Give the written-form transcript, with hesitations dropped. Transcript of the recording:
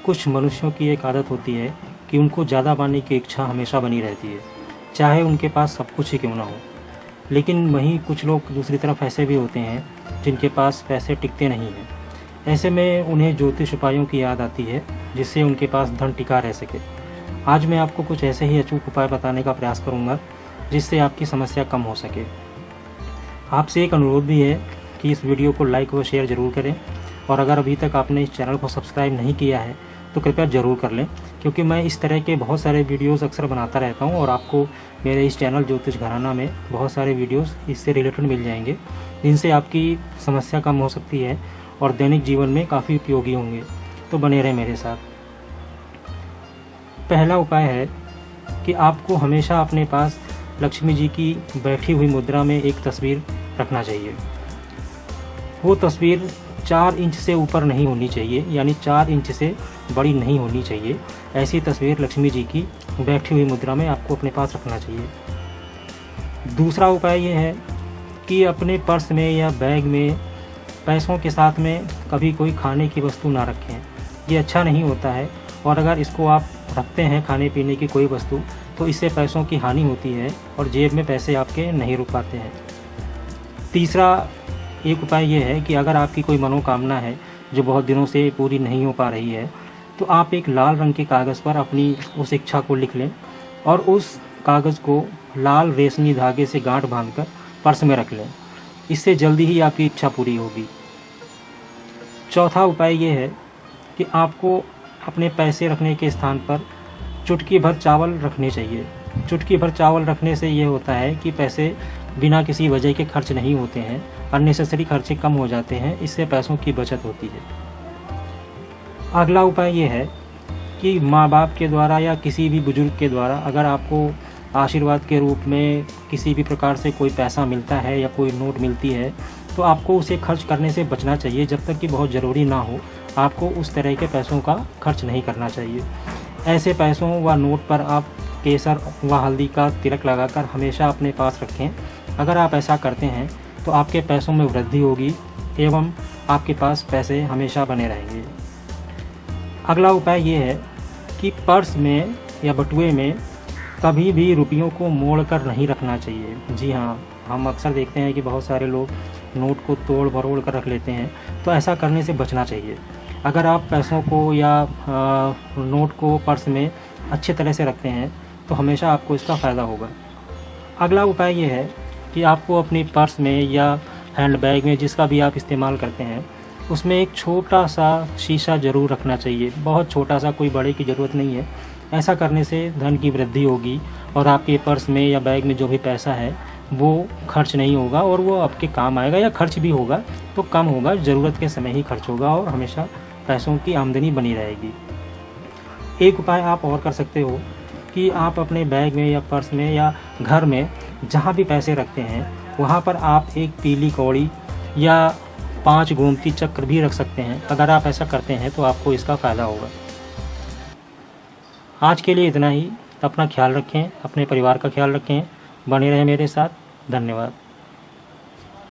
कुछ मनुष्यों की एक आदत होती है कि उनको ज़्यादा पाने की इच्छा हमेशा बनी रहती है, चाहे उनके पास सब कुछ ही क्यों ना हो। लेकिन वहीं कुछ लोग दूसरी तरफ ऐसे भी होते हैं जिनके पास पैसे टिकते नहीं हैं। ऐसे में उन्हें ज्योतिष उपायों की याद आती है जिससे उनके पास धन टिका रह सके। आज मैं आपको कुछ ऐसे ही अचूक उपाय बताने का प्रयास करूंगा जिससे आपकी समस्या कम हो सके। आपसे एक अनुरोध भी है कि इस वीडियो को लाइक व शेयर ज़रूर करें, और अगर अभी तक आपने इस चैनल को सब्सक्राइब नहीं किया है तो कृपया ज़रूर कर लें, क्योंकि मैं इस तरह के बहुत सारे वीडियोस अक्सर बनाता रहता हूं और आपको मेरे इस चैनल ज्योतिष घराना में बहुत सारे वीडियोस इससे रिलेटेड मिल जाएंगे जिनसे आपकी समस्या कम हो सकती है और दैनिक जीवन में काफ़ी उपयोगी होंगे। तो बने रहें मेरे साथ। पहला उपाय है कि आपको हमेशा अपने पास लक्ष्मी जी की बैठी हुई मुद्रा में एक तस्वीर रखना चाहिए। वो तस्वीर 4 इंच से ऊपर नहीं होनी चाहिए, यानी 4 इंच से बड़ी नहीं होनी चाहिए। ऐसी तस्वीर लक्ष्मी जी की बैठी हुई मुद्रा में आपको अपने पास रखना चाहिए। दूसरा उपाय ये है कि अपने पर्स में या बैग में पैसों के साथ में कभी कोई खाने की वस्तु ना रखें। ये अच्छा नहीं होता है, और अगर इसको आप रखते हैं खाने पीने की कोई वस्तु तो इससे पैसों की हानि होती है और जेब में पैसे आपके नहीं रुक पाते हैं। तीसरा एक उपाय ये है कि अगर आपकी कोई मनोकामना है जो बहुत दिनों से पूरी नहीं हो पा रही है तो आप एक लाल रंग के कागज़ पर अपनी उस इच्छा को लिख लें और उस कागज़ को लाल रेशमी धागे से गांठ बांधकर पर्स में रख लें। इससे जल्दी ही आपकी इच्छा पूरी होगी। चौथा उपाय ये है कि आपको अपने पैसे रखने के स्थान पर चुटकी भर चावल रखने चाहिए। चुटकी भर चावल रखने से ये होता है कि पैसे बिना किसी वजह के खर्च नहीं होते हैं, अननेसेसरी खर्चे कम हो जाते हैं, इससे पैसों की बचत होती है। अगला उपाय ये है कि माँ बाप के द्वारा या किसी भी बुजुर्ग के द्वारा अगर आपको आशीर्वाद के रूप में किसी भी प्रकार से कोई पैसा मिलता है या कोई नोट मिलती है तो आपको उसे खर्च करने से बचना चाहिए। जब तक कि बहुत ज़रूरी ना हो आपको उस तरह के पैसों का खर्च नहीं करना चाहिए। ऐसे पैसों व नोट पर आप केसर व हल्दी का तिलक लगाकर हमेशा अपने पास रखें। अगर आप ऐसा करते हैं तो आपके पैसों में वृद्धि होगी एवं आपके पास पैसे हमेशा बने रहेंगे। अगला उपाय ये है कि पर्स में या बटुए में कभी भी रुपयों को मोड़ कर नहीं रखना चाहिए। जी हाँ, हम अक्सर देखते हैं कि बहुत सारे लोग नोट को तोड़ मरोड़ कर रख लेते हैं, तो ऐसा करने से बचना चाहिए। अगर आप पैसों को या नोट को पर्स में अच्छे तरह से रखते हैं तो हमेशा आपको इसका फ़ायदा होगा। अगला उपाय ये है कि आपको अपनी पर्स में या हैंड बैग में जिसका भी आप इस्तेमाल करते हैं उसमें एक छोटा सा शीशा ज़रूर रखना चाहिए। बहुत छोटा सा, कोई बड़े की ज़रूरत नहीं है। ऐसा करने से धन की वृद्धि होगी और आपके पर्स में या बैग में जो भी पैसा है वो खर्च नहीं होगा और वो आपके काम आएगा, या खर्च भी होगा तो कम होगा, ज़रूरत के समय ही खर्च होगा और हमेशा पैसों की आमदनी बनी रहेगी। एक उपाय आप और कर सकते हो कि आप अपने बैग में या पर्स में या घर में जहाँ भी पैसे रखते हैं वहाँ पर आप एक पीली कौड़ी या 5 गोमती चक्र भी रख सकते हैं। अगर आप ऐसा करते हैं तो आपको इसका फ़ायदा होगा। आज के लिए इतना ही। अपना ख्याल रखें, अपने परिवार का ख्याल रखें। बने रहें मेरे साथ। धन्यवाद।